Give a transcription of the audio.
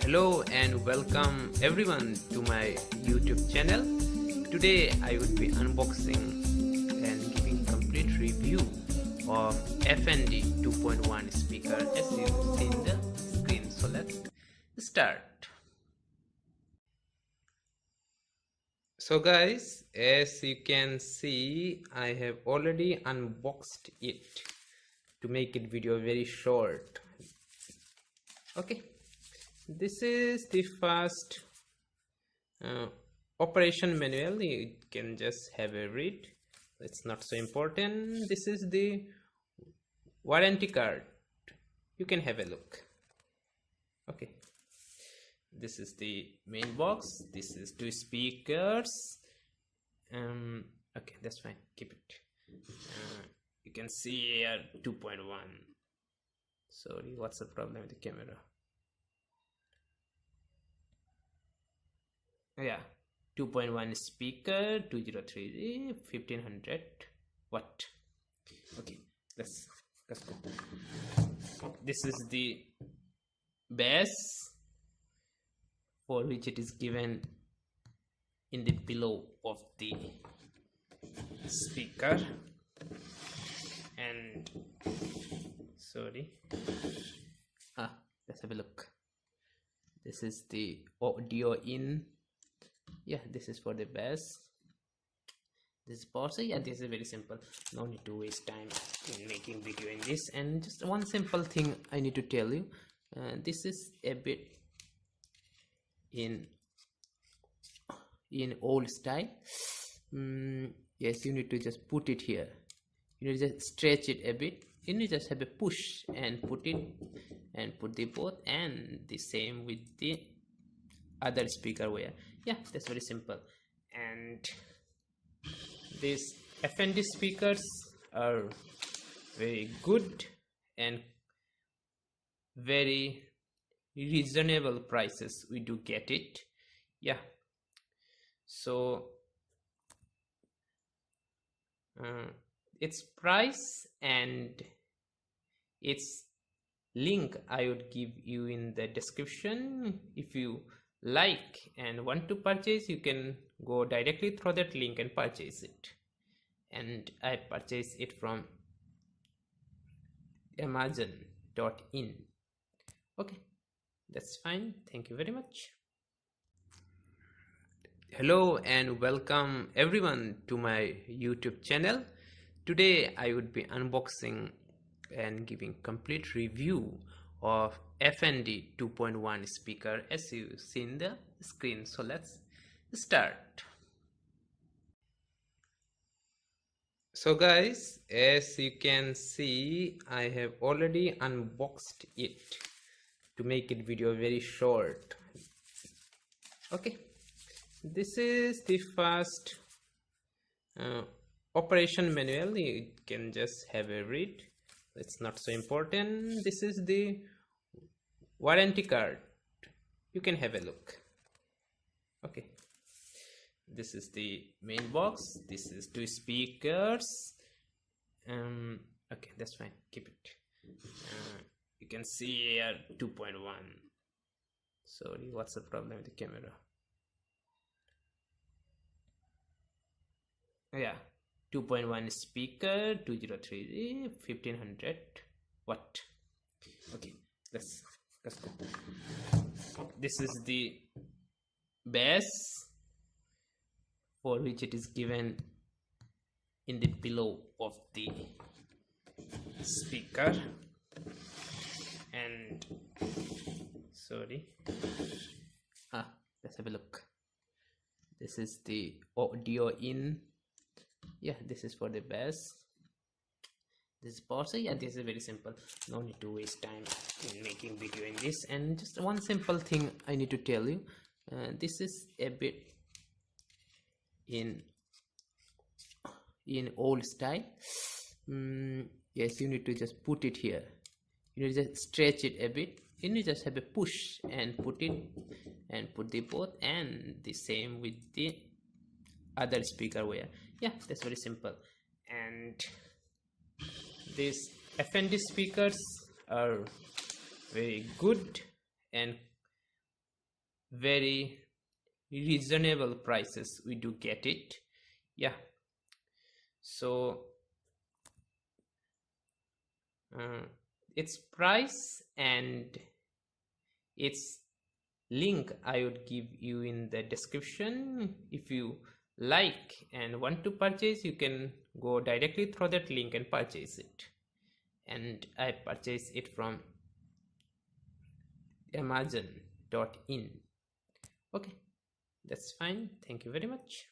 Hello and welcome everyone to my YouTube channel. Today I would be unboxing and giving complete review of F&D 2.1 speaker as you see in the screen. So let's start. So guys, as you can see, I have already unboxed it to make it video very short. Okay, this is the first operation manual. You can just have a read. It's not so important. This is the warranty card. You can have a look. Okay, this is the main box. This is two speakers. Okay, that's fine, keep it. You can see here 2.1. Sorry, what's the problem with the camera? Yeah, 2.1 speaker, 203G 1500 watt. Okay, let's go. This is the base for which it is given in the below of the speaker, and sorry, let's have a look. This is the audio in. Yeah, this is for the bass. This is power. So yeah, this is very simple. No need to waste time in making video in this. And just one simple thing I need to tell you. This is a bit in old style. Yes, you need to just put it here. You need to just stretch it a bit. You need to just have a push and put it, and put the both, and the same with the other speaker wire. Yeah, that's very simple. And these F&D speakers are very good and very reasonable prices. We do get it. Yeah, so its price and its link I would give you in the description. If you like and want to purchase, you can go directly through that link and purchase it. And I purchased it from Amazon.in. Okay, that's fine. Thank you very much. Hello and welcome everyone to my YouTube channel. Today I would be unboxing and giving complete review of F&D 2.1 speaker as you see in the screen. So let's start. So guys, as you can see, I have already unboxed it to make it video very short. Okay, this is the first operation manual. You can just have a read. It's not so important. This is the warranty card. You can have a look. Okay, this is the main box. This is two speakers. Okay, that's fine, keep it. You can see here 2.1. Sorry, what's the problem with the camera? Yeah, 2.1 speaker, 203G 1500 watt. Okay, let's go. This is the base for which it is given in the below of the speaker, and sorry, let's have a look. This is the audio in. Yeah, this is for the bass. This is power. So yeah, this is very simple. No need to waste time in making video in this. And just one simple thing I need to tell you. This is a bit in old style. Yes, you need to just put it here. You need to just stretch it a bit. You need to just have a push and put it, and put the both, and the same with the other speaker wire. Yeah, that's very simple. And these F&D speakers are very good and very reasonable prices we do get it. Yeah, so its price and its link I would give you in the description. If you like and want to purchase, you can go directly through that link and purchase it. And I purchased it from Amazon.in. Okay, that's fine. Thank you very much.